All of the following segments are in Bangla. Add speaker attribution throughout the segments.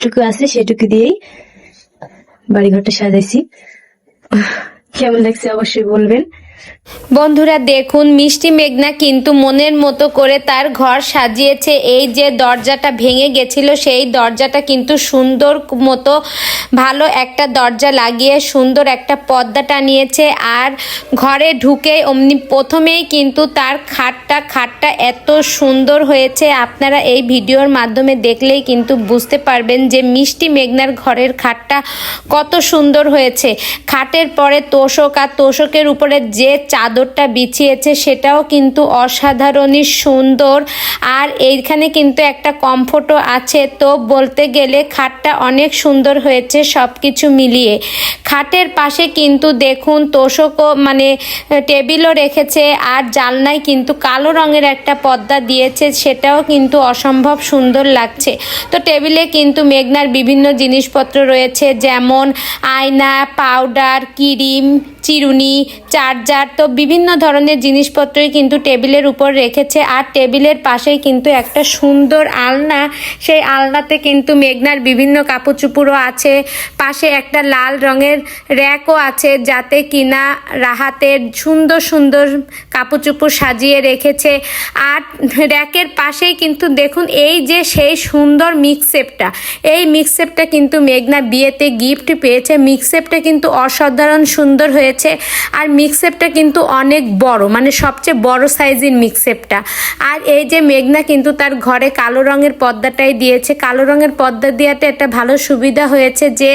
Speaker 1: যেটুকু আছে সেটুকু দিয়েই বাড়িঘরটা সাজাইছি। কেমন লাগছে অবশ্যই বলবেন।
Speaker 2: বন্ধুরা দেখুন, মিষ্টি মেঘনা কিন্তু মনের মতো করে তার ঘর সাজিয়েছে। এই যে দরজাটা ভেঙে গেছিল সেই দরজাটা কিন্তু সুন্দর মতো ভালো একটা দরজা লাগিয়ে সুন্দর একটা পর্দা টানিয়েছে। আর ঘরে ঢুকে অমনি প্রথমেই কিন্তু তার খাটটা এত সুন্দর হয়েছে, আপনারা এই ভিডিওর মাধ্যমে দেখলেই কিন্তু বুঝতে পারবেন যে মিষ্টি মেঘনার ঘরের খাটটা কত সুন্দর হয়েছে। খাটের পরে তোষক, আর তোষকের উপরে যে চাদরটা বিছিয়েছে সেটাও কিন্তু অসাধারণই সুন্দর। আর এইখানে কিন্তু একটা কমফোর্টও আছে। তো বলতে গেলে খাটটা অনেক সুন্দর হয়েছে সব কিছু মিলিয়ে। খাটের পাশে কিন্তু দেখুন তোষকও মানে টেবিলও রেখেছে, আর জানলায় কিন্তু কালো রঙের একটা পর্দা দিয়েছে, সেটাও কিন্তু অসম্ভব সুন্দর লাগছে। তো টেবিলে কিন্তু মেঘনার বিভিন্ন জিনিসপত্র রয়েছে, যেমন আয়না, পাউডার, ক্রিম, চিরুনি, চার্জার, তো বিভিন্ন ধরনের জিনিসপত্রই কিন্তু টেবিলের উপর রেখেছে। আর টেবিলের পাশেই কিন্তু একটা সুন্দর আলনা, সেই আলনাতে কিন্তু মেঘনার বিভিন্ন কাপড় চোপড়ও আছে। পাশে একটা লাল রঙের র্যাকও আছে, যাতে কিনা রাহাতের সুন্দর সুন্দর কাপড় চোপড় সাজিয়ে রেখেছে। আর র্যাকের পাশেই কিন্তু দেখুন এই যে সেই সুন্দর মিক্সেপটা, এই মিক্সেপটা কিন্তু মেঘনা বিয়েতে গিফট পেয়েছে। মিক্সেপটা কিন্তু অসাধারণ সুন্দর হয়েছে। আর মিক্সেপটা কিন্তু অনেক বড়, মানে সবচেয়ে বড় সাইজের মিক্সেপটা। আর এই যে মেঘনা কিন্তু তার ঘরে কালো রঙের পর্দাটাই দিয়েছে। কালো রঙের পর্দা দেওয়াতে একটা ভালো সুবিধা হয়েছে যে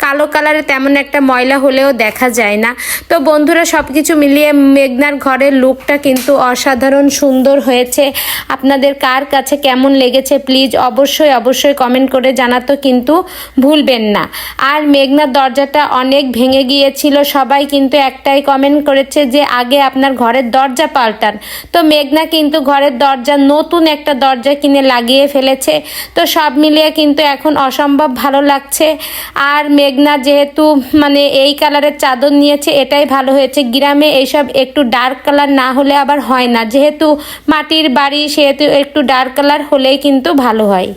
Speaker 2: কালো কালারে তেমন একটা ময়লা হলেও দেখা যায় না। তো বন্ধুরা সব কিছু মিলিয়ে মেঘনার ঘরের লুকটা কিন্তু অসাধারণ সুন্দর হয়েছে। আপনাদের কার কাছে কেমন লেগেছে প্লিজ অবশ্যই কমেন্ট করে জানাতে কিন্তু ভুলবেন না। আর মেঘনার দরজাটা অনেক ভেঙে গিয়েছিল, সবাই কিন্তু একটাই কমেন্ট করেছে যে আগে আপনার ঘরের দরজা পাল্টান। তো মেঘনা কিন্তু ঘরের দরজা নতুন একটা দরজা কিনে লাগিয়ে ফেলেছে। তো সব মিলিয়ে কিন্তু এখন অসম্ভব ভালো লাগছে। আর মেঘনা যেহেতু মানে এই কালারের চাদর নিয়েছে, এটাই ভালো হয়েছে। গ্রামে এইসব একটু ডার্ক কালার না হলে আবার হয় না, যেহেতু মাটির বাড়ি সেহেতু একটু ডার্ক কালার হলেই কিন্তু ভালো হয়।